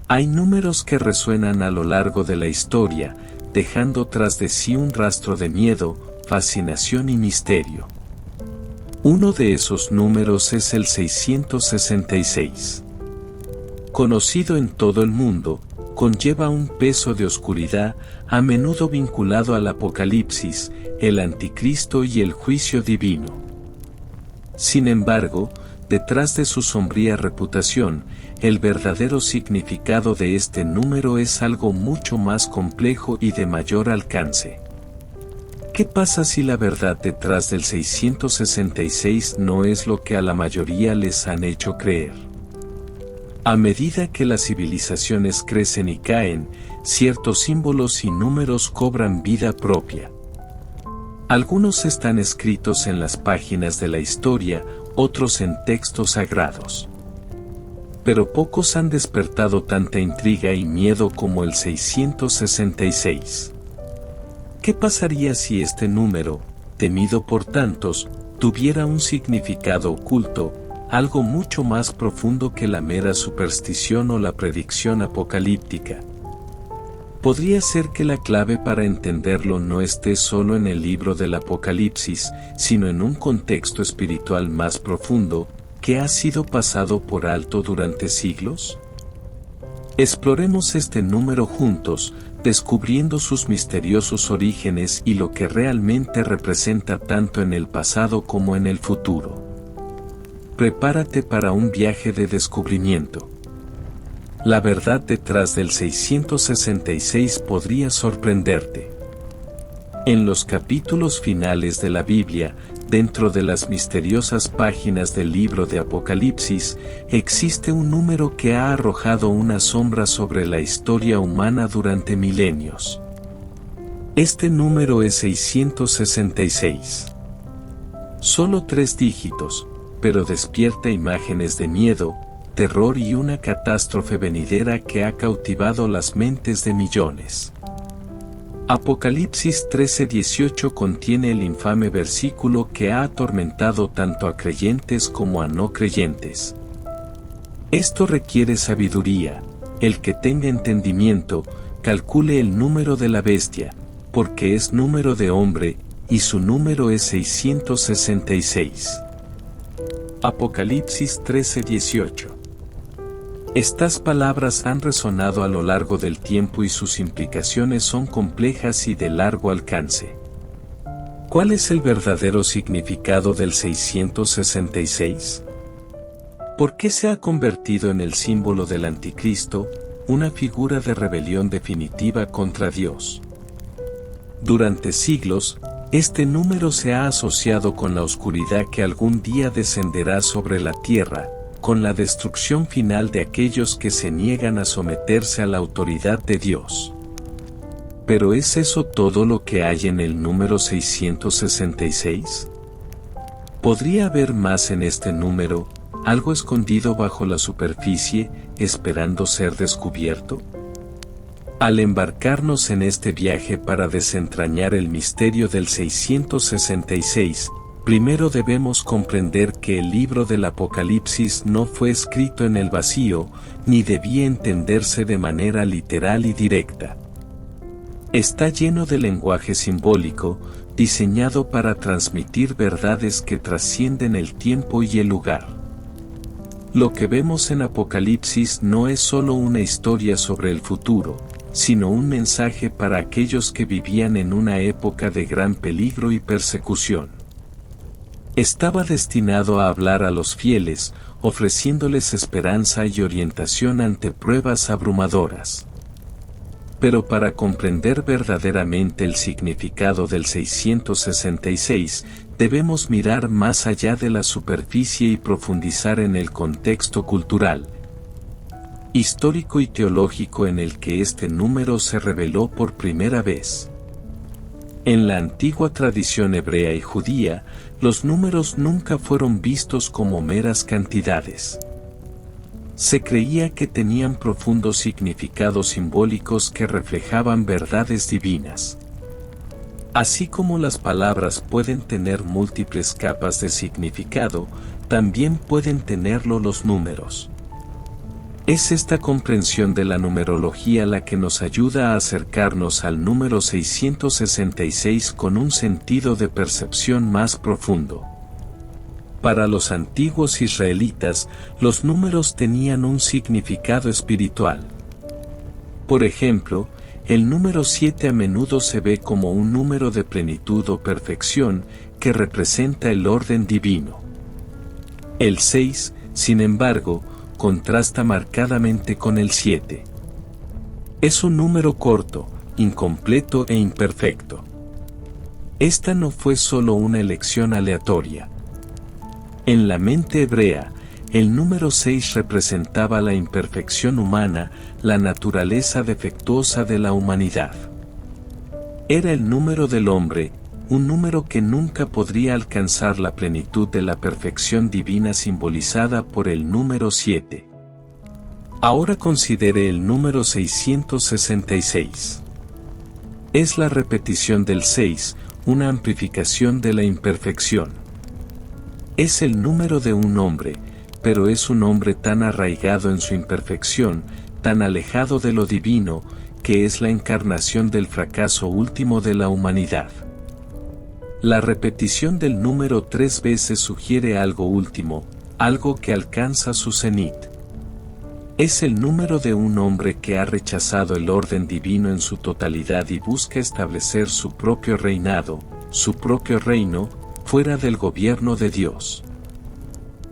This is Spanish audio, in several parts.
Hay números que resuenan a lo largo de la historia, dejando tras de sí un rastro de miedo, fascinación y misterio. Uno de esos números es el 666. Conocido en todo el mundo, conlleva un peso de oscuridad, a menudo vinculado al Apocalipsis, el Anticristo y el juicio divino. Sin embargo, detrás de su sombría reputación, el verdadero significado de este número es algo mucho más complejo y de mayor alcance. ¿Qué pasa si la verdad detrás del 666 no es lo que a la mayoría les han hecho creer? A medida que las civilizaciones crecen y caen, ciertos símbolos y números cobran vida propia. Algunos están escritos en las páginas de la historia, otros en textos sagrados. Pero pocos han despertado tanta intriga y miedo como el 666. ¿Qué pasaría si este número, temido por tantos, tuviera un significado oculto, algo mucho más profundo que la mera superstición o la predicción apocalíptica? Podría ser que la clave para entenderlo no esté solo en el libro del Apocalipsis, sino en un contexto espiritual más profundo, que ha sido pasado por alto durante siglos. Exploremos este número juntos, descubriendo sus misteriosos orígenes y lo que realmente representa tanto en el pasado como en el futuro. Prepárate para un viaje de descubrimiento. La verdad detrás del 666 podría sorprenderte. En los capítulos finales de la Biblia, dentro de las misteriosas páginas del libro de Apocalipsis, existe un número que ha arrojado una sombra sobre la historia humana durante milenios. Este número es 666. Solo 3 dígitos, pero despierta imágenes de miedo, terror y una catástrofe venidera que ha cautivado las mentes de millones. Apocalipsis 13:18 contiene el infame versículo que ha atormentado tanto a creyentes como a no creyentes. Esto requiere sabiduría. El que tenga entendimiento, calcule el número de la bestia, porque es número de hombre, y su número es 666. Apocalipsis 13:18. Estas palabras han resonado a lo largo del tiempo y sus implicaciones son complejas y de largo alcance. ¿Cuál es el verdadero significado del 666? ¿Por qué se ha convertido en el símbolo del Anticristo, una figura de rebelión definitiva contra Dios? Durante siglos, este número se ha asociado con la oscuridad que algún día descenderá sobre la tierra, con la destrucción final de aquellos que se niegan a someterse a la autoridad de Dios. ¿Pero es eso todo lo que hay en el número 666? ¿Podría haber más en este número, algo escondido bajo la superficie, esperando ser descubierto? Al embarcarnos en este viaje para desentrañar el misterio del 666, primero debemos comprender que el libro del Apocalipsis no fue escrito en el vacío, ni debía entenderse de manera literal y directa. Está lleno de lenguaje simbólico, diseñado para transmitir verdades que trascienden el tiempo y el lugar. Lo que vemos en Apocalipsis no es solo una historia sobre el futuro, sino un mensaje para aquellos que vivían en una época de gran peligro y persecución. Estaba destinado a hablar a los fieles, ofreciéndoles esperanza y orientación ante pruebas abrumadoras. Pero para comprender verdaderamente el significado del 666, debemos mirar más allá de la superficie y profundizar en el contexto cultural, histórico y teológico en el que este número se reveló por primera vez. En la antigua tradición hebrea y judía, los números nunca fueron vistos como meras cantidades. Se creía que tenían profundos significados simbólicos que reflejaban verdades divinas. Así como las palabras pueden tener múltiples capas de significado, también pueden tenerlo los números. Es esta comprensión de la numerología la que nos ayuda a acercarnos al número 666 con un sentido de percepción más profundo. Para los antiguos israelitas, los números tenían un significado espiritual. Por ejemplo, el número 7 a menudo se ve como un número de plenitud o perfección que representa el orden divino. El 6, sin embargo, contrasta marcadamente con el 7. Es un número corto, incompleto e imperfecto. Esta no fue solo una elección aleatoria. En la mente hebrea, el número 6 representaba la imperfección humana, la naturaleza defectuosa de la humanidad. Era el número del hombre, un número que nunca podría alcanzar la plenitud de la perfección divina simbolizada por el número 7. Ahora considere el número 666. Es la repetición del 6, una amplificación de la imperfección. Es el número de un hombre, pero es un hombre tan arraigado en su imperfección, tan alejado de lo divino, que es la encarnación del fracaso último de la humanidad. La repetición del número 3 veces sugiere algo último, algo que alcanza su cenit. Es el número de un hombre que ha rechazado el orden divino en su totalidad y busca establecer su propio reinado, su propio reino, fuera del gobierno de Dios.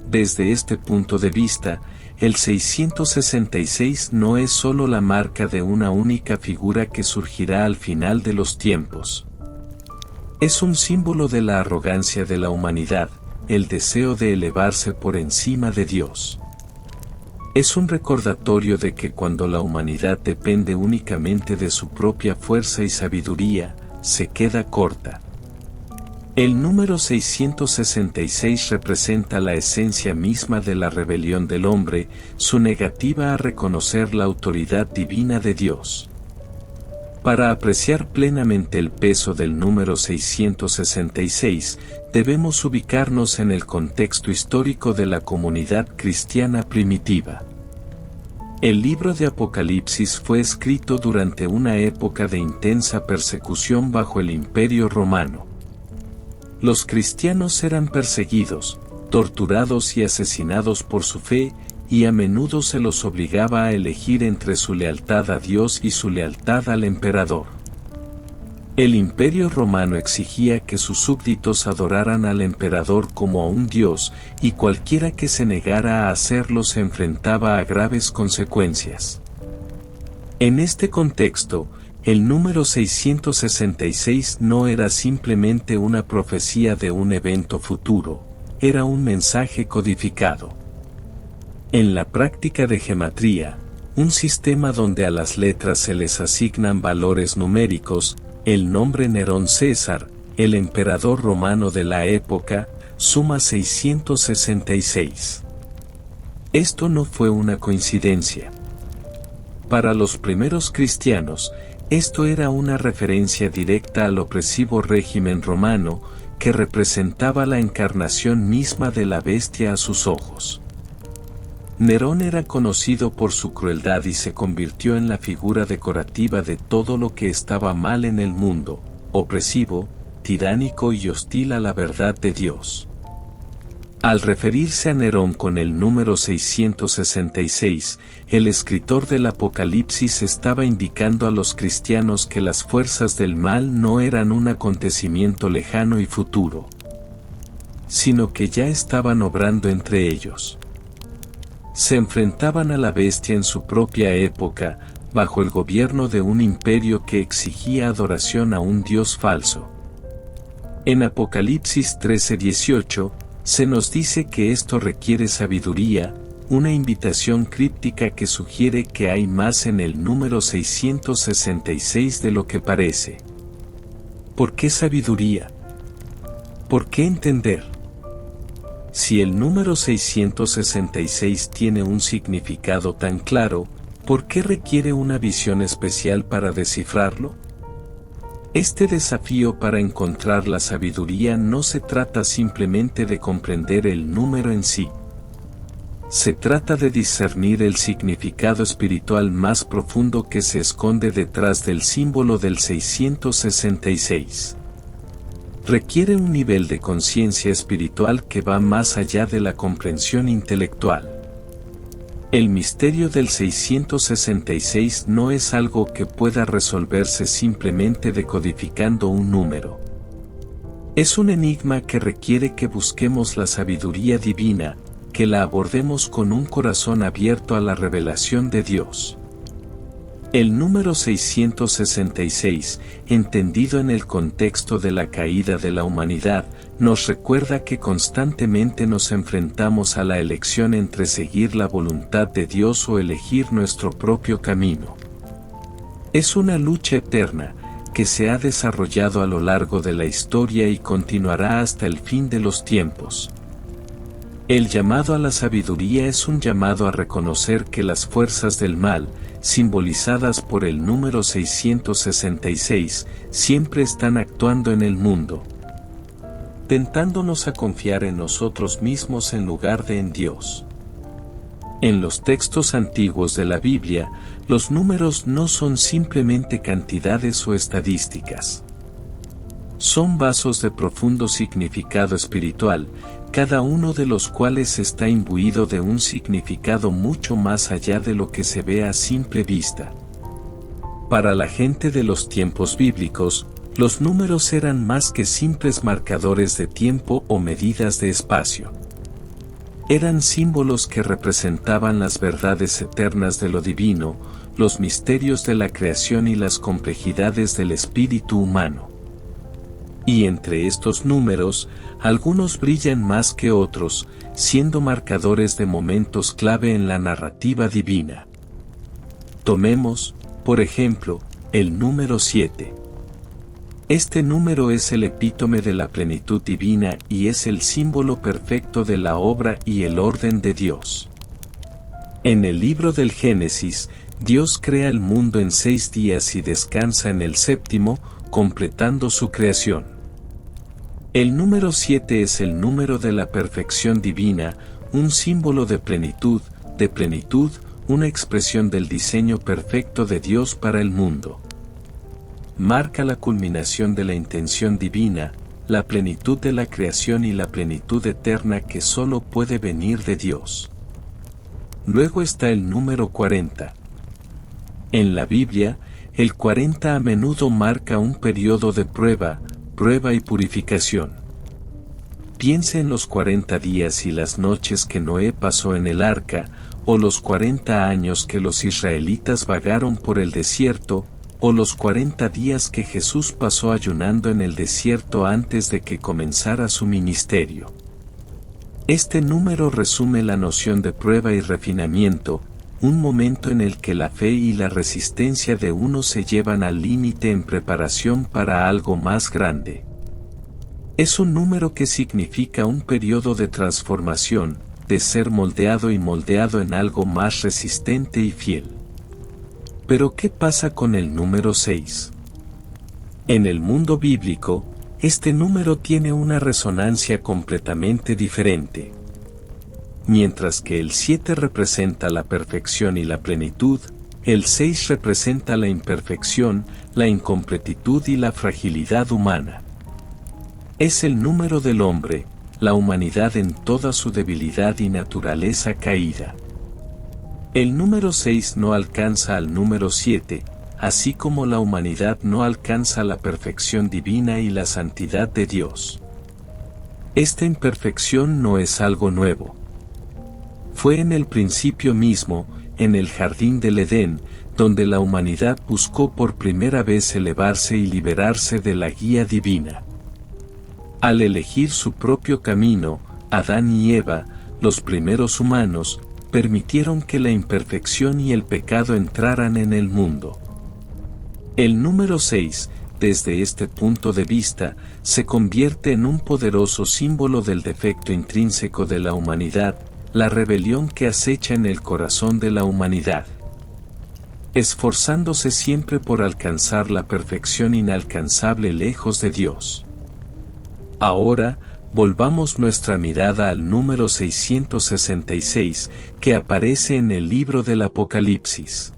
Desde este punto de vista, el 666 no es solo la marca de una única figura que surgirá al final de los tiempos. Es un símbolo de la arrogancia de la humanidad, el deseo de elevarse por encima de Dios. Es un recordatorio de que cuando la humanidad depende únicamente de su propia fuerza y sabiduría, se queda corta. El número 666 representa la esencia misma de la rebelión del hombre, su negativa a reconocer la autoridad divina de Dios. Para apreciar plenamente el peso del número 666, debemos ubicarnos en el contexto histórico de la comunidad cristiana primitiva. El libro de Apocalipsis fue escrito durante una época de intensa persecución bajo el Imperio Romano. Los cristianos eran perseguidos, torturados y asesinados por su fe, y a menudo se los obligaba a elegir entre su lealtad a Dios y su lealtad al emperador. El Imperio Romano exigía que sus súbditos adoraran al emperador como a un dios, y cualquiera que se negara a hacerlo se enfrentaba a graves consecuencias. En este contexto, el número 666 no era simplemente una profecía de un evento futuro, era un mensaje codificado. En la práctica de gematría, un sistema donde a las letras se les asignan valores numéricos, el nombre Nerón César, el emperador romano de la época, suma 666. Esto no fue una coincidencia. Para los primeros cristianos, esto era una referencia directa al opresivo régimen romano, que representaba la encarnación misma de la bestia a sus ojos. Nerón era conocido por su crueldad y se convirtió en la figura decorativa de todo lo que estaba mal en el mundo, opresivo, tiránico y hostil a la verdad de Dios. Al referirse a Nerón con el número 666, el escritor del Apocalipsis estaba indicando a los cristianos que las fuerzas del mal no eran un acontecimiento lejano y futuro, sino que ya estaban obrando entre ellos. Se enfrentaban a la bestia en su propia época, bajo el gobierno de un imperio que exigía adoración a un dios falso. En Apocalipsis 13:18, se nos dice que esto requiere sabiduría, una invitación críptica que sugiere que hay más en el número 666 de lo que parece. ¿Por qué sabiduría? ¿Por qué entender? Si el número 666 tiene un significado tan claro, ¿por qué requiere una visión especial para descifrarlo? Este desafío para encontrar la sabiduría no se trata simplemente de comprender el número en sí. Se trata de discernir el significado espiritual más profundo que se esconde detrás del símbolo del 666. Requiere un nivel de conciencia espiritual que va más allá de la comprensión intelectual. El misterio del 666 no es algo que pueda resolverse simplemente decodificando un número. Es un enigma que requiere que busquemos la sabiduría divina, que la abordemos con un corazón abierto a la revelación de Dios. El número 666, entendido en el contexto de la caída de la humanidad, nos recuerda que constantemente nos enfrentamos a la elección entre seguir la voluntad de Dios o elegir nuestro propio camino. Es una lucha eterna, que se ha desarrollado a lo largo de la historia y continuará hasta el fin de los tiempos. El llamado a la sabiduría es un llamado a reconocer que las fuerzas del mal, simbolizadas por el número 666, siempre están actuando en el mundo, tentándonos a confiar en nosotros mismos en lugar de en Dios. En los textos antiguos de la Biblia, los números no son simplemente cantidades o estadísticas. Son vasos de profundo significado espiritual, cada uno de los cuales está imbuido de un significado mucho más allá de lo que se ve a simple vista. Para la gente de los tiempos bíblicos, los números eran más que simples marcadores de tiempo o medidas de espacio. Eran símbolos que representaban las verdades eternas de lo divino, los misterios de la creación y las complejidades del espíritu humano. Y entre estos números, algunos brillan más que otros, siendo marcadores de momentos clave en la narrativa divina. Tomemos, por ejemplo, el número 7. Este número es el epítome de la plenitud divina y es el símbolo perfecto de la obra y el orden de Dios. En el libro del Génesis, Dios crea el mundo en 6 días y descansa en el séptimo, completando su creación. El número 7 es el número de la perfección divina, un símbolo de plenitud, una expresión del diseño perfecto de Dios para el mundo. Marca la culminación de la intención divina, la plenitud de la creación y la plenitud eterna que solo puede venir de Dios. Luego está el número 40. En la Biblia, el 40 a menudo marca un periodo de prueba y purificación. Piense en los 40 días y las noches que Noé pasó en el arca, o los 40 años que los israelitas vagaron por el desierto, o los 40 días que Jesús pasó ayunando en el desierto antes de que comenzara su ministerio. Este número resume la noción de prueba y refinamiento, un momento en el que la fe y la resistencia de uno se llevan al límite en preparación para algo más grande. Es un número que significa un periodo de transformación, de ser moldeado en algo más resistente y fiel. Pero ¿qué pasa con el número 6? En el mundo bíblico, este número tiene una resonancia completamente diferente. Mientras que el 7 representa la perfección y la plenitud, el 6 representa la imperfección, la incompletitud y la fragilidad humana. Es el número del hombre, la humanidad en toda su debilidad y naturaleza caída. El número 6 no alcanza al número 7, así como la humanidad no alcanza la perfección divina y la santidad de Dios. Esta imperfección no es algo nuevo. Fue en el principio mismo, en el jardín del Edén, donde la humanidad buscó por primera vez elevarse y liberarse de la guía divina. Al elegir su propio camino, Adán y Eva, los primeros humanos, permitieron que la imperfección y el pecado entraran en el mundo. El número 6, desde este punto de vista, se convierte en un poderoso símbolo del defecto intrínseco de la humanidad, la rebelión que acecha en el corazón de la humanidad. Esforzándose siempre por alcanzar la perfección inalcanzable lejos de Dios. Ahora, volvamos nuestra mirada al número 666, que aparece en el libro del Apocalipsis.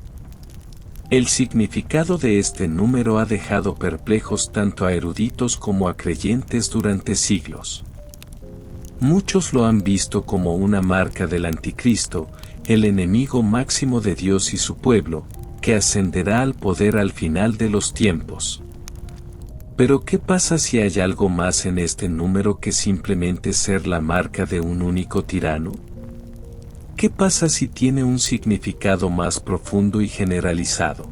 El significado de este número ha dejado perplejos tanto a eruditos como a creyentes durante siglos. Muchos lo han visto como una marca del Anticristo, el enemigo máximo de Dios y su pueblo, que ascenderá al poder al final de los tiempos. Pero ¿qué pasa si hay algo más en este número que simplemente ser la marca de un único tirano? ¿Qué pasa si tiene un significado más profundo y generalizado?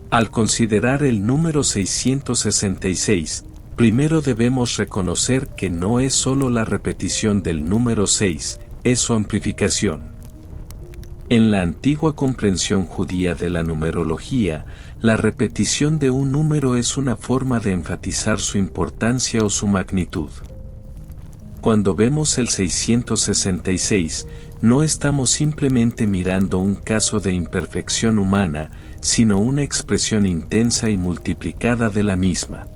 Al considerar el número 666, primero debemos reconocer que no es solo la repetición del número 6, es su amplificación. En la antigua comprensión judía de la numerología, la repetición de un número es una forma de enfatizar su importancia o su magnitud. Cuando vemos el 666, no estamos simplemente mirando un caso de imperfección humana, sino una expresión intensa y multiplicada de la misma.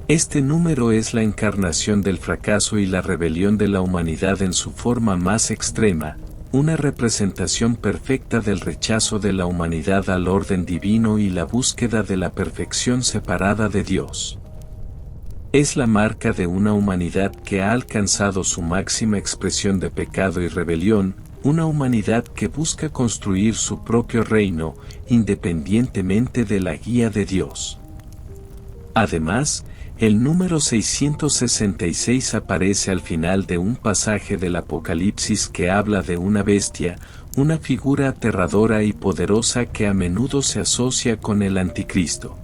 Este número es la encarnación del fracaso y la rebelión de la humanidad en su forma más extrema, una representación perfecta del rechazo de la humanidad al orden divino y la búsqueda de la perfección separada de Dios. Es la marca de una humanidad que ha alcanzado su máxima expresión de pecado y rebelión, una humanidad que busca construir su propio reino, independientemente de la guía de Dios. Además, el número 666 aparece al final de un pasaje del Apocalipsis que habla de una bestia, una figura aterradora y poderosa que a menudo se asocia con el Anticristo.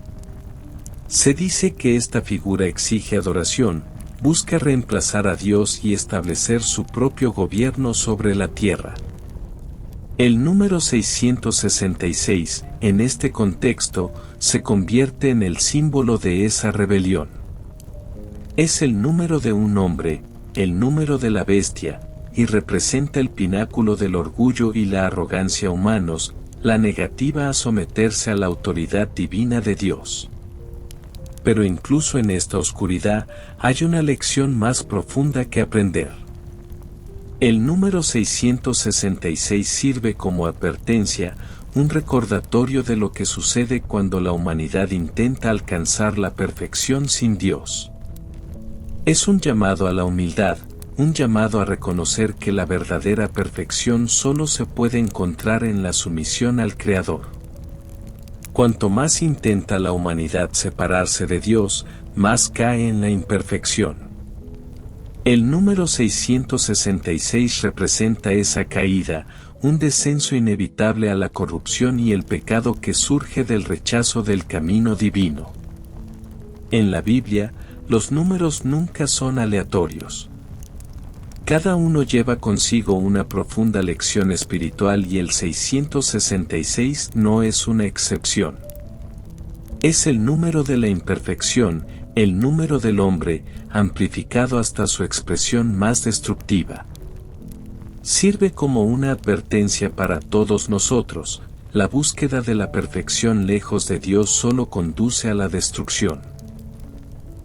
Se dice que esta figura exige adoración, busca reemplazar a Dios y establecer su propio gobierno sobre la tierra. El número 666, en este contexto, se convierte en el símbolo de esa rebelión. Es el número de un hombre, el número de la bestia, y representa el pináculo del orgullo y la arrogancia humanos, la negativa a someterse a la autoridad divina de Dios. Pero incluso en esta oscuridad hay una lección más profunda que aprender. El número 666 sirve como advertencia, un recordatorio de lo que sucede cuando la humanidad intenta alcanzar la perfección sin Dios. Es un llamado a la humildad, un llamado a reconocer que la verdadera perfección solo se puede encontrar en la sumisión al Creador. Cuanto más intenta la humanidad separarse de Dios, más cae en la imperfección. El número 666 representa esa caída, un descenso inevitable a la corrupción y el pecado que surge del rechazo del camino divino. En la Biblia, los números nunca son aleatorios. Cada uno lleva consigo una profunda lección espiritual y el 666 no es una excepción. Es el número de la imperfección, el número del hombre, amplificado hasta su expresión más destructiva. Sirve como una advertencia para todos nosotros, la búsqueda de la perfección lejos de Dios solo conduce a la destrucción.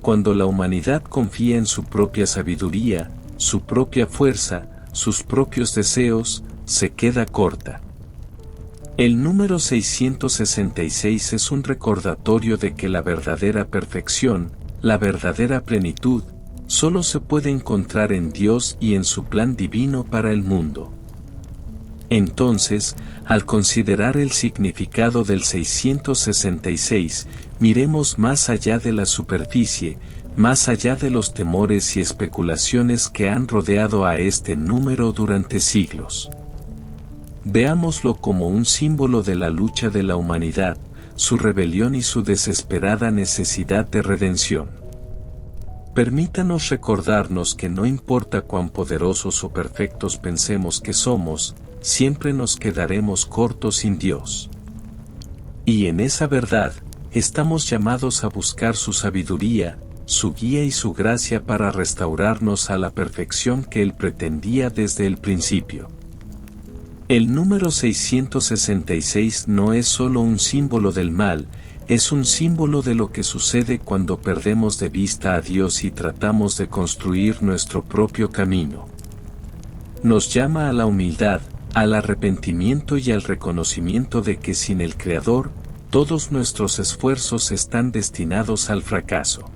Cuando la humanidad confía en su propia sabiduría, su propia fuerza, sus propios deseos, se queda corta. El número 666 es un recordatorio de que la verdadera perfección, la verdadera plenitud, solo se puede encontrar en Dios y en su plan divino para el mundo. Entonces, al considerar el significado del 666, miremos más allá de la superficie, más allá de los temores y especulaciones que han rodeado a este número durante siglos. Veámoslo como un símbolo de la lucha de la humanidad, su rebelión y su desesperada necesidad de redención. Permítanos recordarnos que no importa cuán poderosos o perfectos pensemos que somos, siempre nos quedaremos cortos sin Dios. Y en esa verdad, estamos llamados a buscar su sabiduría, su guía y su gracia para restaurarnos a la perfección que Él pretendía desde el principio. El número 666 no es solo un símbolo del mal, es un símbolo de lo que sucede cuando perdemos de vista a Dios y tratamos de construir nuestro propio camino. Nos llama a la humildad, al arrepentimiento y al reconocimiento de que sin el Creador, todos nuestros esfuerzos están destinados al fracaso.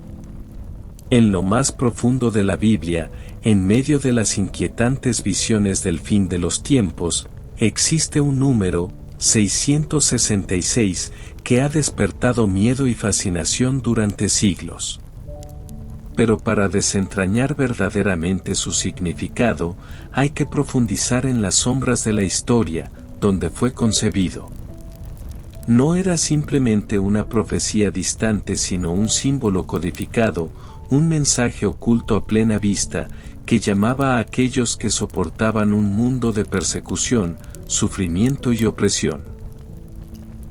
En lo más profundo de la Biblia, en medio de las inquietantes visiones del fin de los tiempos, existe un número, 666, que ha despertado miedo y fascinación durante siglos. Pero para desentrañar verdaderamente su significado, hay que profundizar en las sombras de la historia, donde fue concebido. No era simplemente una profecía distante, sino un símbolo codificado, un mensaje oculto a plena vista, que llamaba a aquellos que soportaban un mundo de persecución, sufrimiento y opresión.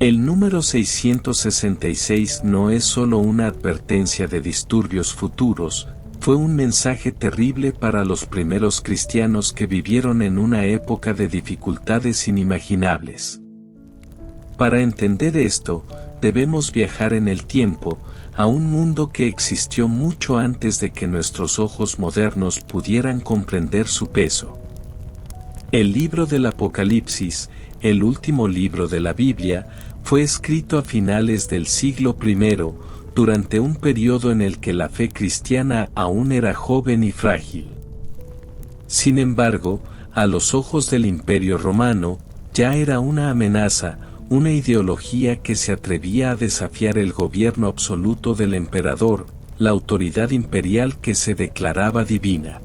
El número 666 no es solo una advertencia de disturbios futuros, fue un mensaje terrible para los primeros cristianos que vivieron en una época de dificultades inimaginables. Para entender esto, debemos viajar en el tiempo, a un mundo que existió mucho antes de que nuestros ojos modernos pudieran comprender su peso. El libro del Apocalipsis, el último libro de la Biblia, fue escrito a finales del siglo I, durante un periodo en el que la fe cristiana aún era joven y frágil. Sin embargo, a los ojos del Imperio Romano, ya era una amenaza, una ideología que se atrevía a desafiar el gobierno absoluto del emperador, la autoridad imperial que se declaraba divina.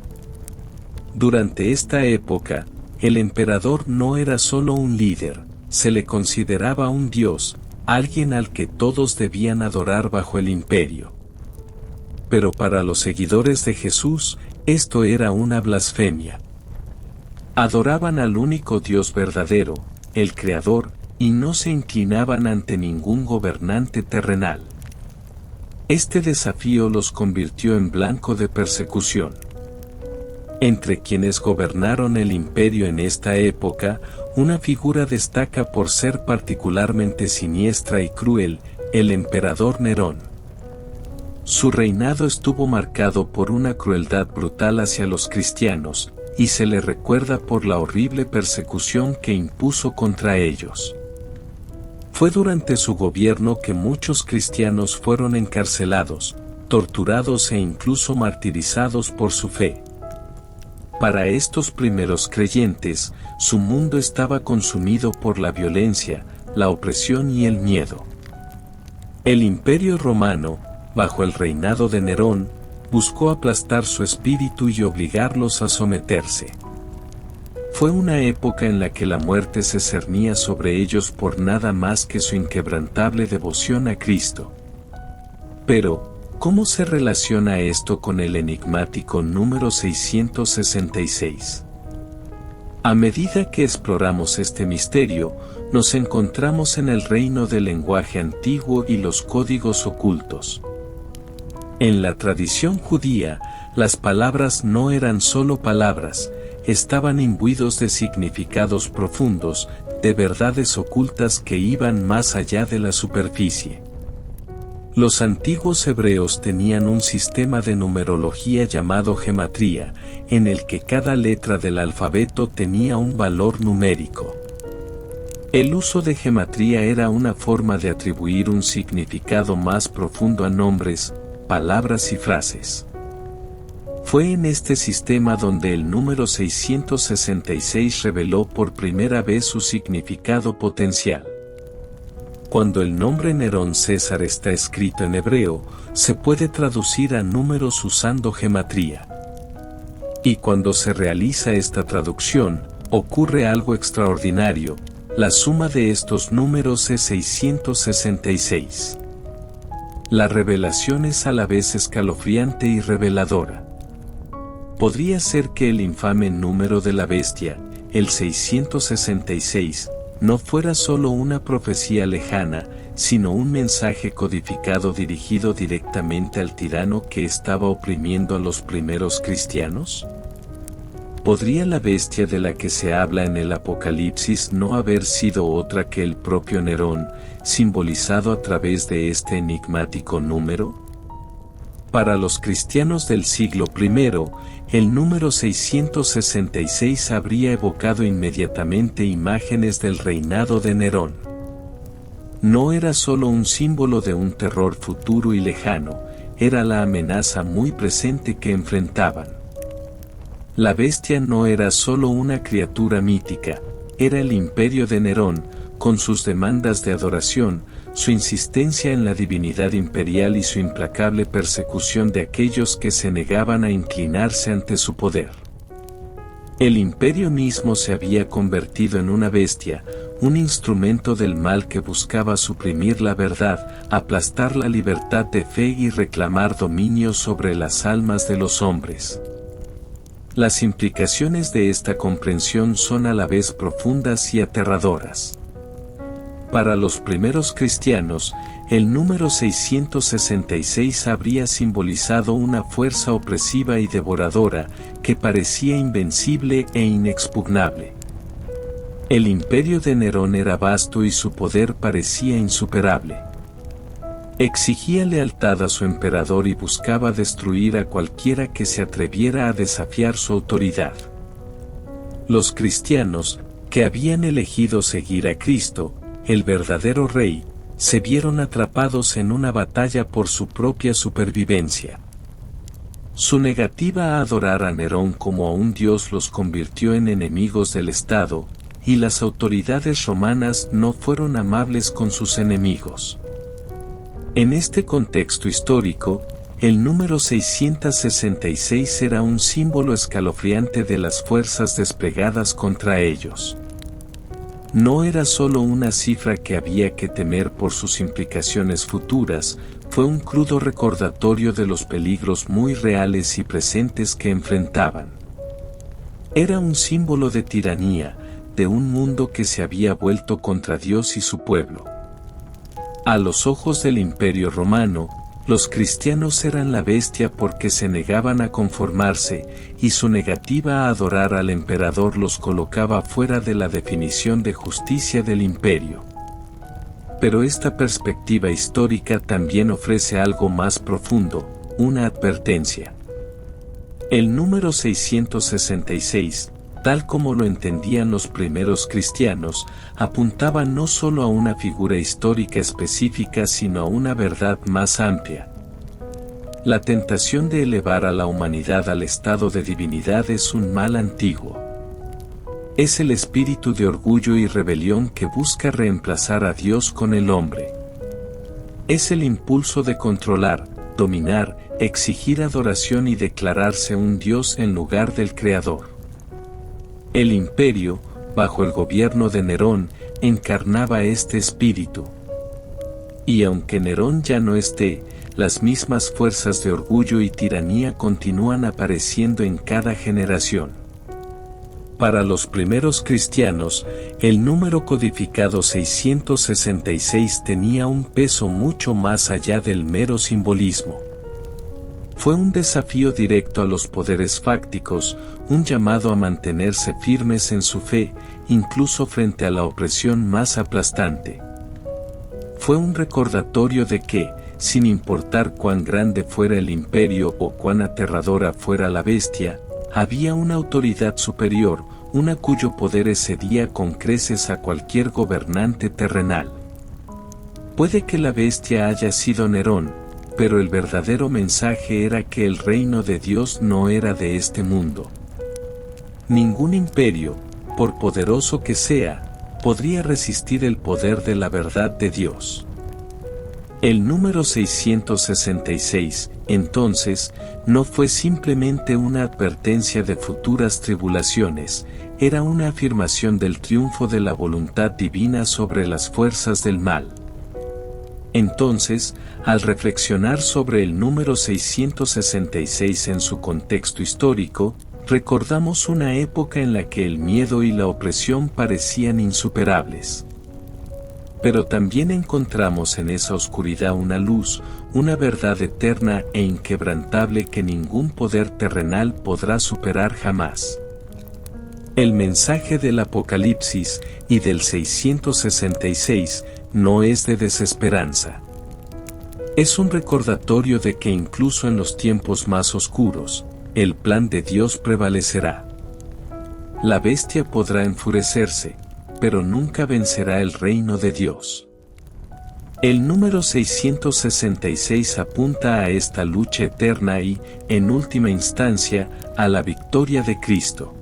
Durante esta época, el emperador no era solo un líder, se le consideraba un dios, alguien al que todos debían adorar bajo el imperio. Pero para los seguidores de Jesús, esto era una blasfemia. Adoraban al único Dios verdadero, el Creador, y no se inclinaban ante ningún gobernante terrenal. Este desafío los convirtió en blanco de persecución. Entre quienes gobernaron el imperio en esta época, una figura destaca por ser particularmente siniestra y cruel, el emperador Nerón. Su reinado estuvo marcado por una crueldad brutal hacia los cristianos, y se le recuerda por la horrible persecución que impuso contra ellos. Fue durante su gobierno que muchos cristianos fueron encarcelados, torturados e incluso martirizados por su fe. Para estos primeros creyentes, su mundo estaba consumido por la violencia, la opresión y el miedo. El Imperio Romano, bajo el reinado de Nerón, buscó aplastar su espíritu y obligarlos a someterse. Fue una época en la que la muerte se cernía sobre ellos por nada más que su inquebrantable devoción a Cristo. Pero, ¿cómo se relaciona esto con el enigmático número 666? A medida que exploramos este misterio, nos encontramos en el reino del lenguaje antiguo y los códigos ocultos. En la tradición judía, las palabras no eran solo palabras, estaban imbuidos de significados profundos, de verdades ocultas que iban más allá de la superficie. Los antiguos hebreos tenían un sistema de numerología llamado gematría, en el que cada letra del alfabeto tenía un valor numérico. El uso de gematría era una forma de atribuir un significado más profundo a nombres, palabras y frases. Fue en este sistema donde el número 666 reveló por primera vez su significado potencial. Cuando el nombre Nerón César está escrito en hebreo, se puede traducir a números usando gematría. Y cuando se realiza esta traducción, ocurre algo extraordinario, la suma de estos números es 666. La revelación es a la vez escalofriante y reveladora. Podría ser que el infame número de la bestia, el 666, no fuera solo una profecía lejana, sino un mensaje codificado dirigido directamente al tirano que estaba oprimiendo a los primeros cristianos. ¿Podría la bestia de la que se habla en el Apocalipsis no haber sido otra que el propio Nerón, simbolizado a través de este enigmático número? Para los cristianos del siglo I, el número 666 habría evocado inmediatamente imágenes del reinado de Nerón. No era solo un símbolo de un terror futuro y lejano, era la amenaza muy presente que enfrentaban. La bestia no era solo una criatura mítica, era el imperio de Nerón, con sus demandas de adoración, su insistencia en la divinidad imperial y su implacable persecución de aquellos que se negaban a inclinarse ante su poder. El imperio mismo se había convertido en una bestia, un instrumento del mal que buscaba suprimir la verdad, aplastar la libertad de fe y reclamar dominio sobre las almas de los hombres. Las implicaciones de esta comprensión son a la vez profundas y aterradoras. Para los primeros cristianos, el número 666 habría simbolizado una fuerza opresiva y devoradora, que parecía invencible e inexpugnable. El imperio de Nerón era vasto y su poder parecía insuperable. Exigía lealtad a su emperador y buscaba destruir a cualquiera que se atreviera a desafiar su autoridad. Los cristianos, que habían elegido seguir a Cristo, el verdadero Rey, se vieron atrapados en una batalla por su propia supervivencia. Su negativa a adorar a Nerón como a un dios los convirtió en enemigos del Estado, y las autoridades romanas no fueron amables con sus enemigos. En este contexto histórico, el número 666 era un símbolo escalofriante de las fuerzas desplegadas contra ellos. No era solo una cifra que había que temer por sus implicaciones futuras, fue un crudo recordatorio de los peligros muy reales y presentes que enfrentaban. Era un símbolo de tiranía, de un mundo que se había vuelto contra Dios y su pueblo. A los ojos del Imperio Romano, los cristianos eran la bestia porque se negaban a conformarse, y su negativa a adorar al emperador los colocaba fuera de la definición de justicia del imperio. Pero esta perspectiva histórica también ofrece algo más profundo, una advertencia. El número 666, tal como lo entendían los primeros cristianos, apuntaba no solo a una figura histórica específica sino a una verdad más amplia. La tentación de elevar a la humanidad al estado de divinidad es un mal antiguo. Es el espíritu de orgullo y rebelión que busca reemplazar a Dios con el hombre. Es el impulso de controlar, dominar, exigir adoración y declararse un Dios en lugar del Creador. El imperio, bajo el gobierno de Nerón, encarnaba este espíritu. Y aunque Nerón ya no esté, las mismas fuerzas de orgullo y tiranía continúan apareciendo en cada generación. Para los primeros cristianos, el número codificado 666 tenía un peso mucho más allá del mero simbolismo. Fue un desafío directo a los poderes fácticos, un llamado a mantenerse firmes en su fe, incluso frente a la opresión más aplastante. Fue un recordatorio de que, sin importar cuán grande fuera el imperio o cuán aterradora fuera la bestia, había una autoridad superior, una cuyo poder excedía con creces a cualquier gobernante terrenal. Puede que la bestia haya sido Nerón, pero el verdadero mensaje era que el reino de Dios no era de este mundo. Ningún imperio, por poderoso que sea, podría resistir el poder de la verdad de Dios. El número 666, entonces, no fue simplemente una advertencia de futuras tribulaciones, era una afirmación del triunfo de la voluntad divina sobre las fuerzas del mal. Entonces, al reflexionar sobre el número 666 en su contexto histórico, recordamos una época en la que el miedo y la opresión parecían insuperables. Pero también encontramos en esa oscuridad una luz, una verdad eterna e inquebrantable que ningún poder terrenal podrá superar jamás. El mensaje del Apocalipsis y del 666 no es de desesperanza. Es un recordatorio de que incluso en los tiempos más oscuros, el plan de Dios prevalecerá. La bestia podrá enfurecerse, pero nunca vencerá el reino de Dios. El número 666 apunta a esta lucha eterna y, en última instancia, a la victoria de Cristo.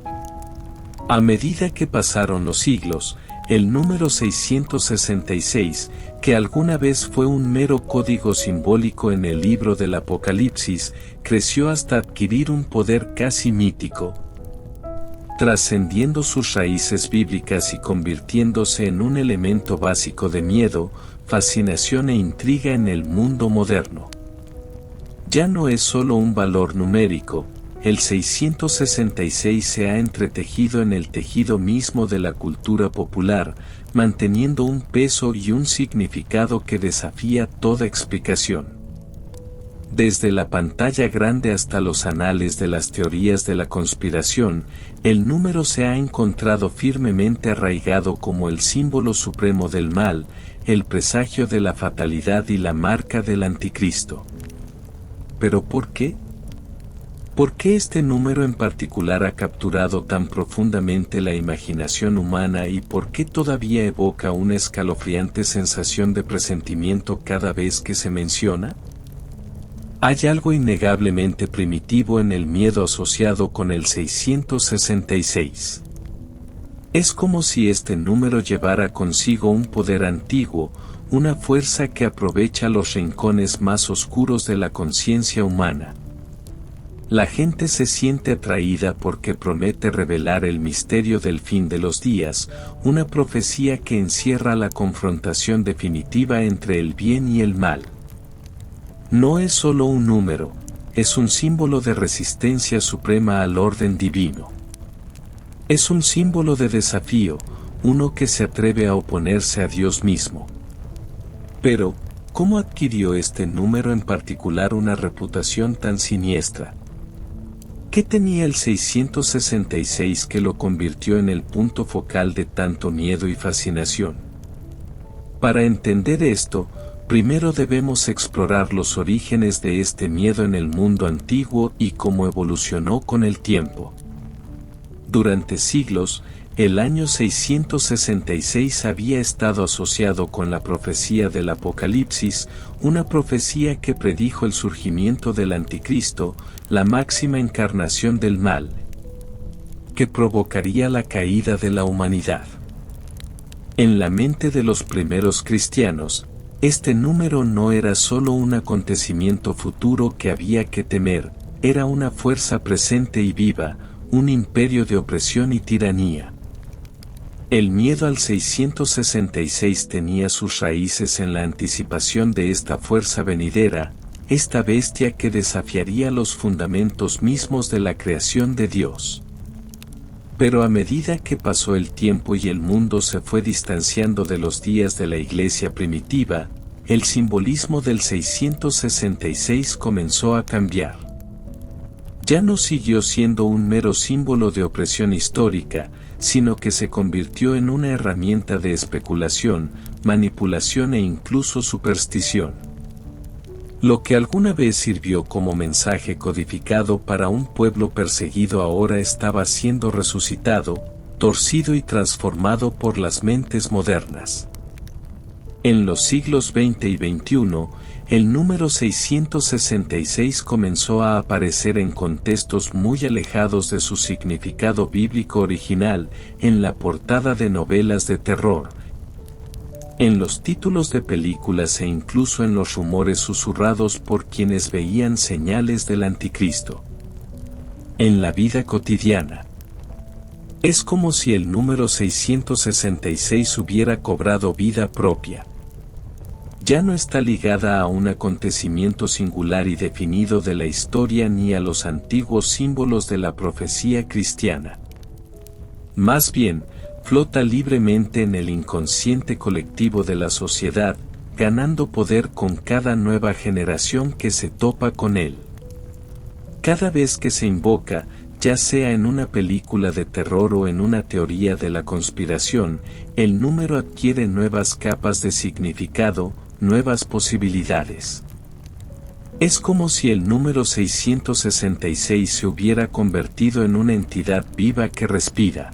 A medida que pasaron los siglos, el número 666, que alguna vez fue un mero código simbólico en el libro del Apocalipsis, creció hasta adquirir un poder casi mítico, trascendiendo sus raíces bíblicas y convirtiéndose en un elemento básico de miedo, fascinación e intriga en el mundo moderno. Ya no es solo un valor numérico, el 666 se ha entretejido en el tejido mismo de la cultura popular, manteniendo un peso y un significado que desafía toda explicación. Desde la pantalla grande hasta los anales de las teorías de la conspiración, el número se ha encontrado firmemente arraigado como el símbolo supremo del mal, el presagio de la fatalidad y la marca del anticristo. ¿Pero por qué? ¿Por qué este número en particular ha capturado tan profundamente la imaginación humana y por qué todavía evoca una escalofriante sensación de presentimiento cada vez que se menciona? Hay algo innegablemente primitivo en el miedo asociado con el 666. Es como si este número llevara consigo un poder antiguo, una fuerza que aprovecha los rincones más oscuros de la conciencia humana. La gente se siente atraída porque promete revelar el misterio del fin de los días, una profecía que encierra la confrontación definitiva entre el bien y el mal. No es solo un número, es un símbolo de resistencia suprema al orden divino. Es un símbolo de desafío, uno que se atreve a oponerse a Dios mismo. Pero, ¿cómo adquirió este número en particular una reputación tan siniestra? ¿Qué tenía el 666 que lo convirtió en el punto focal de tanto miedo y fascinación? Para entender esto, primero debemos explorar los orígenes de este miedo en el mundo antiguo y cómo evolucionó con el tiempo. Durante siglos, el año 666 había estado asociado con la profecía del Apocalipsis, una profecía que predijo el surgimiento del Anticristo, la máxima encarnación del mal, que provocaría la caída de la humanidad. En la mente de los primeros cristianos, este número no era solo un acontecimiento futuro que había que temer, era una fuerza presente y viva, un imperio de opresión y tiranía. El miedo al 666 tenía sus raíces en la anticipación de esta fuerza venidera, esta bestia que desafiaría los fundamentos mismos de la creación de Dios. Pero a medida que pasó el tiempo y el mundo se fue distanciando de los días de la iglesia primitiva, el simbolismo del 666 comenzó a cambiar. Ya no siguió siendo un mero símbolo de opresión histórica, sino que se convirtió en una herramienta de especulación, manipulación e incluso superstición. Lo que alguna vez sirvió como mensaje codificado para un pueblo perseguido ahora estaba siendo resucitado, torcido y transformado por las mentes modernas. En los siglos XX y XXI, el número 666 comenzó a aparecer en contextos muy alejados de su significado bíblico original, en la portada de novelas de terror, en los títulos de películas e incluso en los rumores susurrados por quienes veían señales del anticristo. En la vida cotidiana. Es como si el número 666 hubiera cobrado vida propia. Ya no está ligada a un acontecimiento singular y definido de la historia ni a los antiguos símbolos de la profecía cristiana. Más bien, flota libremente en el inconsciente colectivo de la sociedad, ganando poder con cada nueva generación que se topa con él. Cada vez que se invoca, ya sea en una película de terror o en una teoría de la conspiración, el número adquiere nuevas capas de significado, nuevas posibilidades. Es como si el número 666 se hubiera convertido en una entidad viva que respira.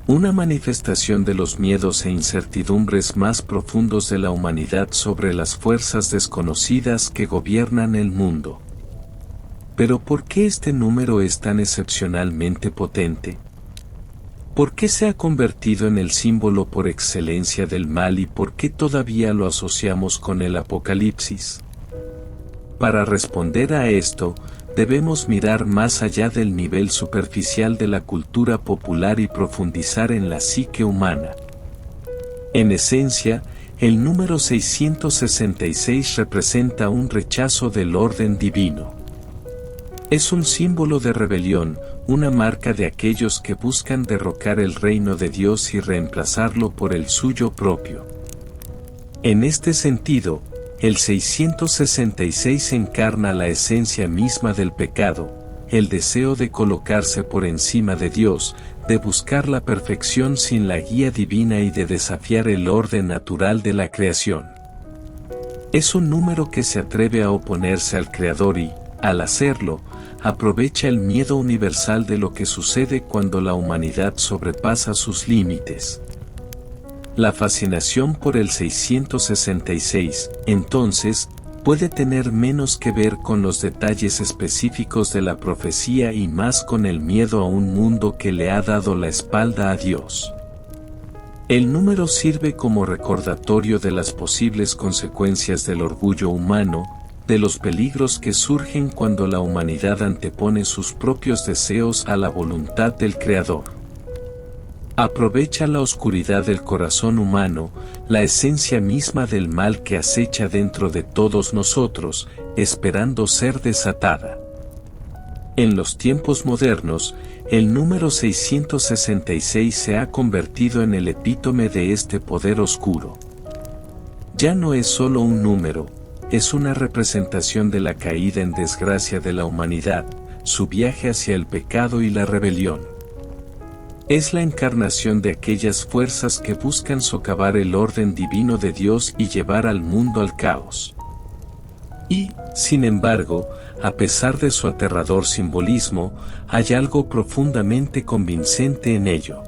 Una manifestación de los miedos e incertidumbres más profundos de la humanidad sobre las fuerzas desconocidas que gobiernan el mundo. Pero ¿por qué este número es tan excepcionalmente potente? ¿Por qué se ha convertido en el símbolo por excelencia del mal y por qué todavía lo asociamos con el Apocalipsis? Para responder a esto, debemos mirar más allá del nivel superficial de la cultura popular y profundizar en la psique humana. En esencia, el número 666 representa un rechazo del orden divino. Es un símbolo de rebelión, una marca de aquellos que buscan derrocar el reino de Dios y reemplazarlo por el suyo propio. En este sentido, el 666 encarna la esencia misma del pecado, el deseo de colocarse por encima de Dios, de buscar la perfección sin la guía divina y de desafiar el orden natural de la creación. Es un número que se atreve a oponerse al Creador y, al hacerlo, aprovecha el miedo universal de lo que sucede cuando la humanidad sobrepasa sus límites. La fascinación por el 666, entonces, puede tener menos que ver con los detalles específicos de la profecía y más con el miedo a un mundo que le ha dado la espalda a Dios. El número sirve como recordatorio de las posibles consecuencias del orgullo humano, de los peligros que surgen cuando la humanidad antepone sus propios deseos a la voluntad del Creador. Aprovecha la oscuridad del corazón humano, la esencia misma del mal que acecha dentro de todos nosotros, esperando ser desatada. En los tiempos modernos, el número 666 se ha convertido en el epítome de este poder oscuro. Ya no es solo un número, es una representación de la caída en desgracia de la humanidad, su viaje hacia el pecado y la rebelión. Es la encarnación de aquellas fuerzas que buscan socavar el orden divino de Dios y llevar al mundo al caos. Y, sin embargo, a pesar de su aterrador simbolismo, hay algo profundamente convincente en ello.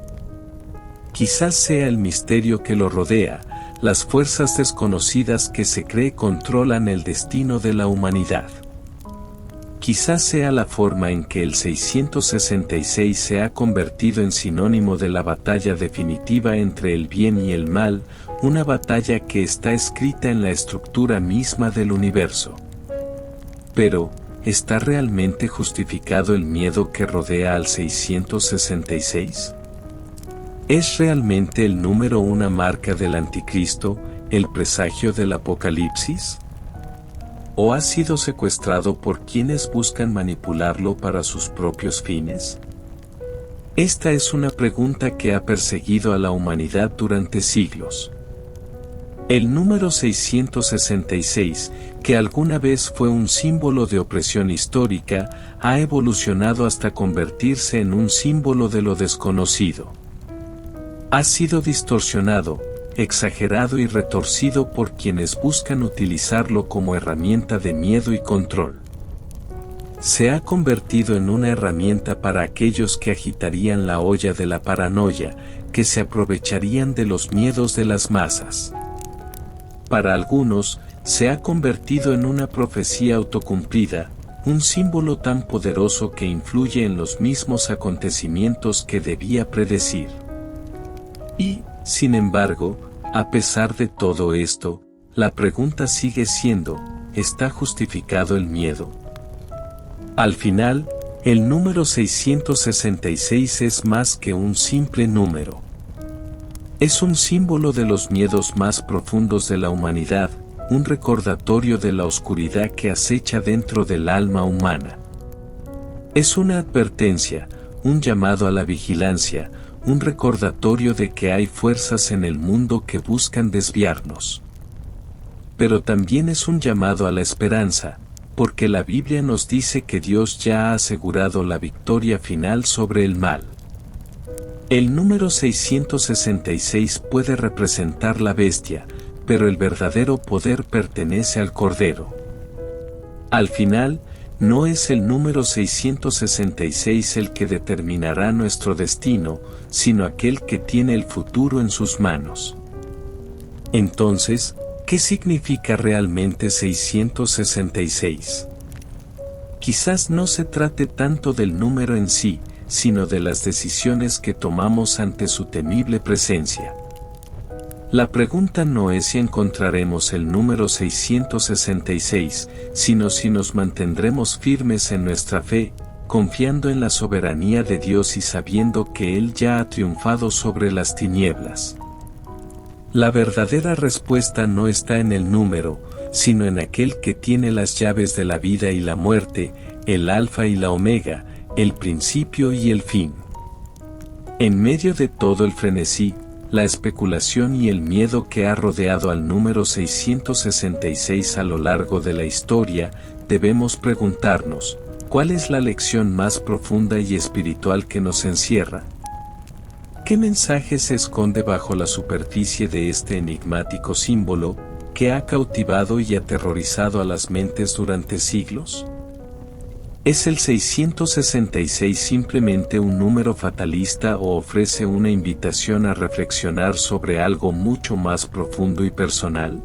Quizás sea el misterio que lo rodea, las fuerzas desconocidas que se cree controlan el destino de la humanidad. Quizás sea la forma en que el 666 se ha convertido en sinónimo de la batalla definitiva entre el bien y el mal, una batalla que está escrita en la estructura misma del universo. Pero, ¿está realmente justificado el miedo que rodea al 666? ¿Es realmente el número una marca del anticristo, el presagio del Apocalipsis? ¿O ha sido secuestrado por quienes buscan manipularlo para sus propios fines? Esta es una pregunta que ha perseguido a la humanidad durante siglos. El número 666, que alguna vez fue un símbolo de opresión histórica, ha evolucionado hasta convertirse en un símbolo de lo desconocido. Ha sido distorsionado, exagerado y retorcido por quienes buscan utilizarlo como herramienta de miedo y control. Se ha convertido en una herramienta para aquellos que agitarían la olla de la paranoia, que se aprovecharían de los miedos de las masas. Para algunos, se ha convertido en una profecía autocumplida, un símbolo tan poderoso que influye en los mismos acontecimientos que debía predecir. Y, sin embargo, a pesar de todo esto, la pregunta sigue siendo, ¿está justificado el miedo? Al final, el número 666 es más que un simple número. Es un símbolo de los miedos más profundos de la humanidad, un recordatorio de la oscuridad que acecha dentro del alma humana. Es una advertencia, un llamado a la vigilancia, un recordatorio de que hay fuerzas en el mundo que buscan desviarnos. Pero también es un llamado a la esperanza, porque la Biblia nos dice que Dios ya ha asegurado la victoria final sobre el mal. El número 666 puede representar la bestia, pero el verdadero poder pertenece al Cordero. Al final, no es el número 666 el que determinará nuestro destino, sino aquel que tiene el futuro en sus manos. Entonces, ¿qué significa realmente 666? Quizás no se trate tanto del número en sí, sino de las decisiones que tomamos ante su temible presencia. La pregunta no es si encontraremos el número 666, sino si nos mantendremos firmes en nuestra fe, confiando en la soberanía de Dios y sabiendo que Él ya ha triunfado sobre las tinieblas. La verdadera respuesta no está en el número, sino en aquel que tiene las llaves de la vida y la muerte, el Alfa y la Omega, el principio y el fin. En medio de todo el frenesí, la especulación y el miedo que ha rodeado al número 666 a lo largo de la historia, debemos preguntarnos, ¿cuál es la lección más profunda y espiritual que nos encierra? ¿Qué mensaje se esconde bajo la superficie de este enigmático símbolo, que ha cautivado y aterrorizado a las mentes durante siglos? ¿Es el 666 simplemente un número fatalista o ofrece una invitación a reflexionar sobre algo mucho más profundo y personal?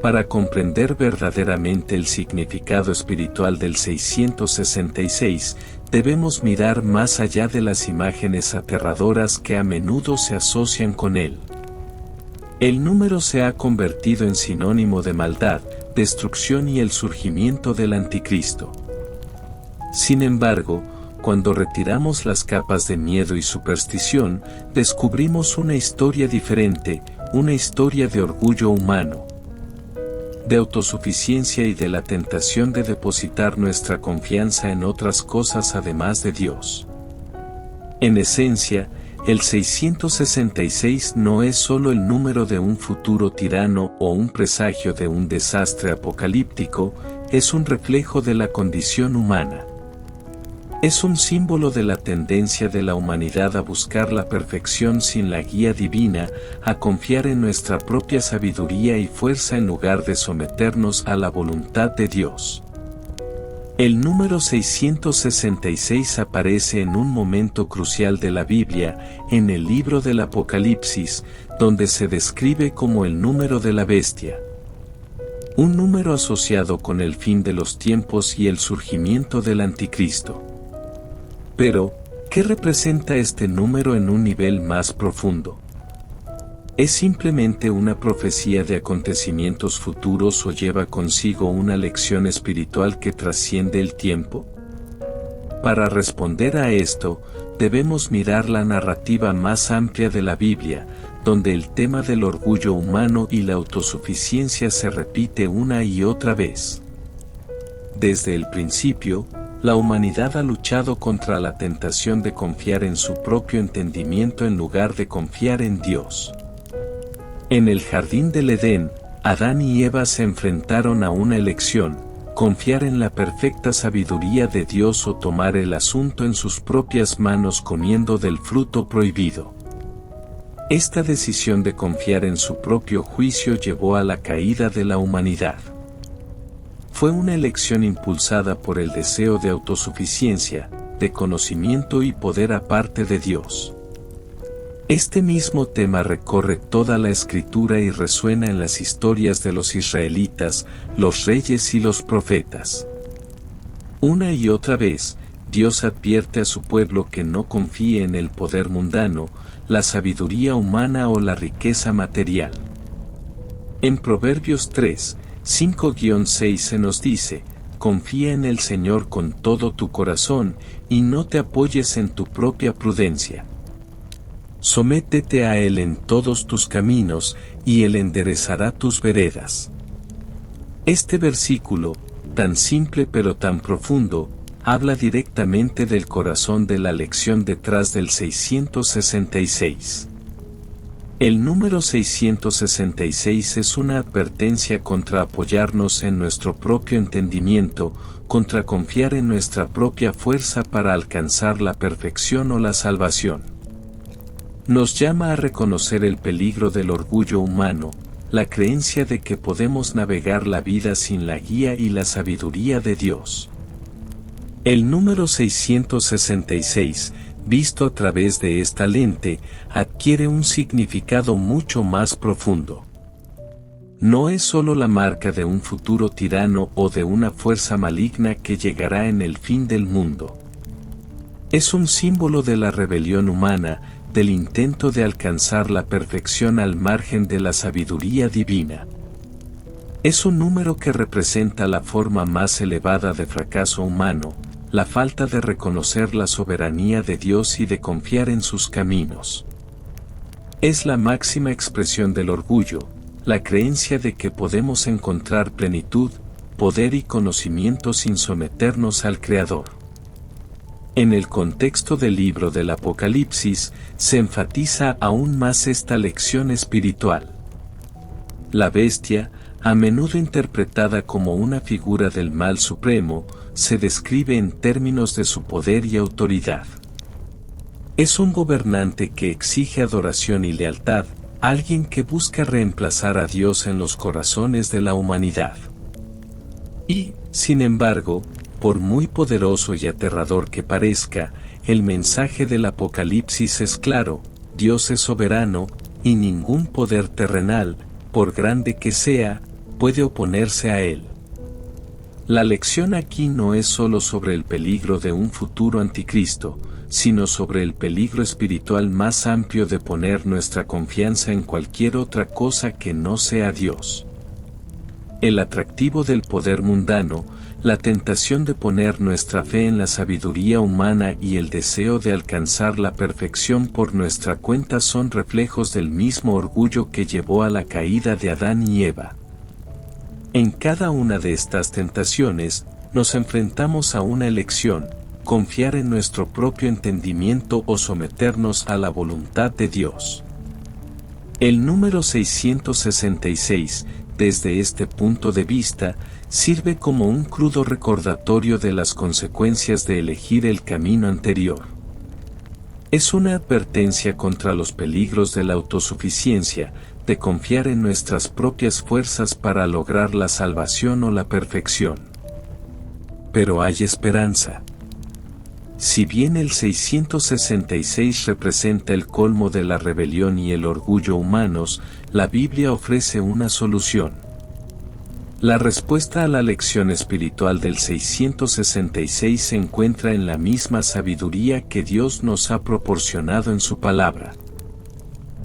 Para comprender verdaderamente el significado espiritual del 666, debemos mirar más allá de las imágenes aterradoras que a menudo se asocian con él. El número se ha convertido en sinónimo de maldad, destrucción y el surgimiento del anticristo. Sin embargo, cuando retiramos las capas de miedo y superstición, descubrimos una historia diferente, una historia de orgullo humano, de autosuficiencia y de la tentación de depositar nuestra confianza en otras cosas además de Dios. En esencia, el 666 no es solo el número de un futuro tirano o un presagio de un desastre apocalíptico, es un reflejo de la condición humana. Es un símbolo de la tendencia de la humanidad a buscar la perfección sin la guía divina, a confiar en nuestra propia sabiduría y fuerza en lugar de someternos a la voluntad de Dios. El número 666 aparece en un momento crucial de la Biblia, en el libro del Apocalipsis, donde se describe como el número de la bestia. Un número asociado con el fin de los tiempos y el surgimiento del anticristo. Pero, ¿qué representa este número en un nivel más profundo? ¿Es simplemente una profecía de acontecimientos futuros o lleva consigo una lección espiritual que trasciende el tiempo? Para responder a esto, debemos mirar la narrativa más amplia de la Biblia, donde el tema del orgullo humano y la autosuficiencia se repite una y otra vez. Desde el principio, la humanidad ha luchado contra la tentación de confiar en su propio entendimiento en lugar de confiar en Dios. En el jardín del Edén, Adán y Eva se enfrentaron a una elección: confiar en la perfecta sabiduría de Dios o tomar el asunto en sus propias manos comiendo del fruto prohibido. Esta decisión de confiar en su propio juicio llevó a la caída de la humanidad. Fue una elección impulsada por el deseo de autosuficiencia, de conocimiento y poder aparte de Dios. Este mismo tema recorre toda la Escritura y resuena en las historias de los israelitas, los reyes y los profetas. Una y otra vez, Dios advierte a su pueblo que no confíe en el poder mundano, la sabiduría humana o la riqueza material. En Proverbios 3, 5-6 se nos dice: confía en el Señor con todo tu corazón, y no te apoyes en tu propia prudencia. Sométete a Él en todos tus caminos, y Él enderezará tus veredas. Este versículo, tan simple pero tan profundo, habla directamente del corazón de la lección detrás del 666. El número 666 es una advertencia contra apoyarnos en nuestro propio entendimiento, contra confiar en nuestra propia fuerza para alcanzar la perfección o la salvación. Nos llama a reconocer el peligro del orgullo humano, la creencia de que podemos navegar la vida sin la guía y la sabiduría de Dios. El número 666, visto a través de esta lente, adquiere un significado mucho más profundo. No es solo la marca de un futuro tirano o de una fuerza maligna que llegará en el fin del mundo. Es un símbolo de la rebelión humana, del intento de alcanzar la perfección al margen de la sabiduría divina. Es un número que representa la forma más elevada de fracaso humano, la falta de reconocer la soberanía de Dios y de confiar en sus caminos. Es la máxima expresión del orgullo, la creencia de que podemos encontrar plenitud, poder y conocimiento sin someternos al Creador. En el contexto del libro del Apocalipsis, se enfatiza aún más esta lección espiritual. La bestia, a menudo interpretada como una figura del mal supremo, se describe en términos de su poder y autoridad. Es un gobernante que exige adoración y lealtad, alguien que busca reemplazar a Dios en los corazones de la humanidad. Y, sin embargo, por muy poderoso y aterrador que parezca, el mensaje del Apocalipsis es claro: Dios es soberano, y ningún poder terrenal, por grande que sea, puede oponerse a él. La lección aquí no es solo sobre el peligro de un futuro anticristo, sino sobre el peligro espiritual más amplio de poner nuestra confianza en cualquier otra cosa que no sea Dios. El atractivo del poder mundano, la tentación de poner nuestra fe en la sabiduría humana y el deseo de alcanzar la perfección por nuestra cuenta son reflejos del mismo orgullo que llevó a la caída de Adán y Eva. En cada una de estas tentaciones, nos enfrentamos a una elección: confiar en nuestro propio entendimiento o someternos a la voluntad de Dios. El número 666, desde este punto de vista, sirve como un crudo recordatorio de las consecuencias de elegir el camino anterior. Es una advertencia contra los peligros de la autosuficiencia, de confiar en nuestras propias fuerzas para lograr la salvación o la perfección. Pero hay esperanza. Si bien el 666 representa el colmo de la rebelión y el orgullo humanos, la Biblia ofrece una solución. La respuesta a la lección espiritual del 666 se encuentra en la misma sabiduría que Dios nos ha proporcionado en su palabra.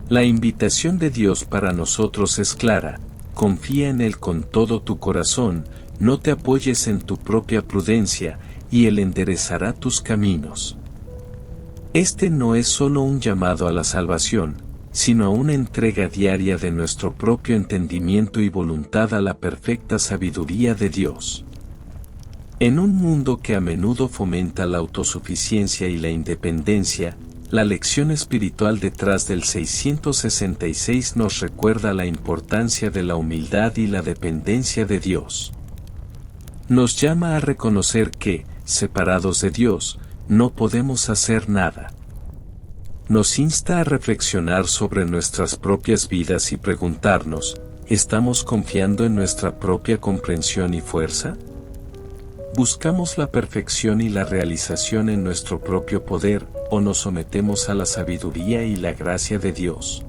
La invitación de Dios para nosotros es clara: confía en Él con todo tu corazón, no te apoyes en tu propia prudencia, y Él enderezará tus caminos. Este no es solo un llamado a la salvación, sino a una entrega diaria de nuestro propio entendimiento y voluntad a la perfecta sabiduría de Dios. En un mundo que a menudo fomenta la autosuficiencia y la independencia, la lección espiritual detrás del 666 nos recuerda la importancia de la humildad y la dependencia de Dios. Nos llama a reconocer que, separados de Dios, no podemos hacer nada. Nos insta a reflexionar sobre nuestras propias vidas y preguntarnos: ¿estamos confiando en nuestra propia comprensión y fuerza? ¿Buscamos la perfección y la realización en nuestro propio poder, o nos sometemos a la sabiduría y la gracia de Dios?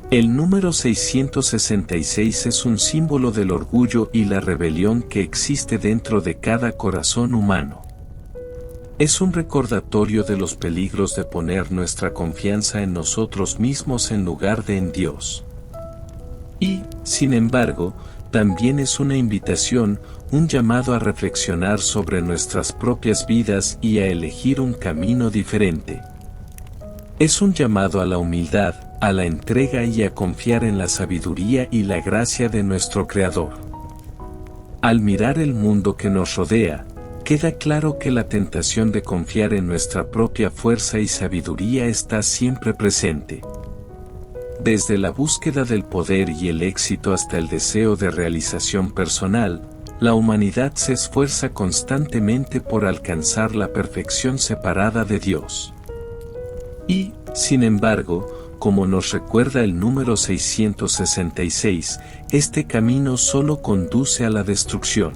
El número 666 es un símbolo del orgullo y la rebelión que existe dentro de cada corazón humano. Es un recordatorio de los peligros de poner nuestra confianza en nosotros mismos en lugar de en Dios. Y, sin embargo, también es una invitación, un llamado a reflexionar sobre nuestras propias vidas y a elegir un camino diferente. Es un llamado a la humildad, a la entrega y a confiar en la sabiduría y la gracia de nuestro Creador. Al mirar el mundo que nos rodea, queda claro que la tentación de confiar en nuestra propia fuerza y sabiduría está siempre presente. Desde la búsqueda del poder y el éxito hasta el deseo de realización personal, la humanidad se esfuerza constantemente por alcanzar la perfección separada de Dios. Y, sin embargo, como nos recuerda el número 666, este camino solo conduce a la destrucción.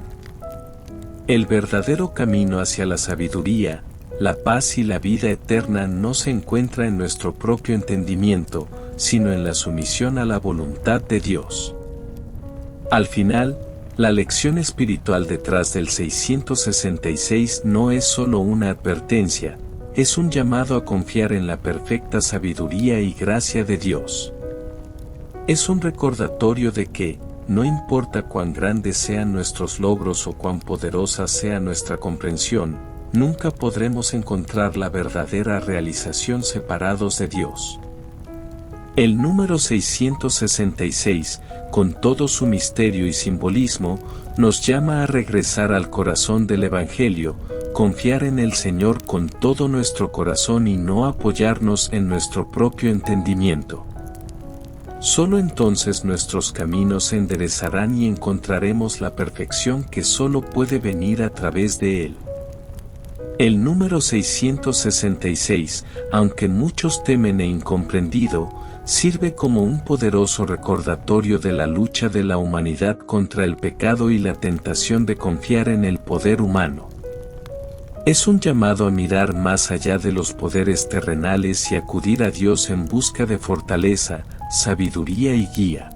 El verdadero camino hacia la sabiduría, la paz y la vida eterna no se encuentra en nuestro propio entendimiento, sino en la sumisión a la voluntad de Dios. Al final, la lección espiritual detrás del 666 no es solo una advertencia, es un llamado a confiar en la perfecta sabiduría y gracia de Dios. Es un recordatorio de que, no importa cuán grandes sean nuestros logros o cuán poderosa sea nuestra comprensión, nunca podremos encontrar la verdadera realización separados de Dios. El número 666, con todo su misterio y simbolismo, nos llama a regresar al corazón del Evangelio, confiar en el Señor con todo nuestro corazón y no apoyarnos en nuestro propio entendimiento. Solo entonces nuestros caminos se enderezarán y encontraremos la perfección que solo puede venir a través de Él. El número 666, aunque muchos temen e incomprendido, sirve como un poderoso recordatorio de la lucha de la humanidad contra el pecado y la tentación de confiar en el poder humano. Es un llamado a mirar más allá de los poderes terrenales y acudir a Dios en busca de fortaleza, sabiduría y guía.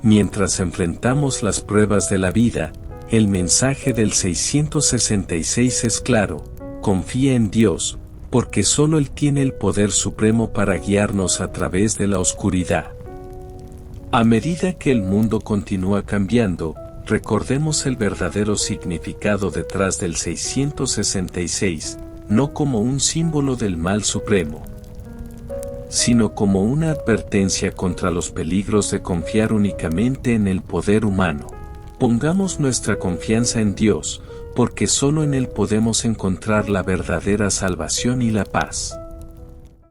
Mientras enfrentamos las pruebas de la vida, el mensaje del 666 es claro: confía en Dios, porque solo Él tiene el poder supremo para guiarnos a través de la oscuridad. A medida que el mundo continúa cambiando, recordemos el verdadero significado detrás del 666, no como un símbolo del mal supremo, sino como una advertencia contra los peligros de confiar únicamente en el poder humano. Pongamos nuestra confianza en Dios, porque solo en Él podemos encontrar la verdadera salvación y la paz.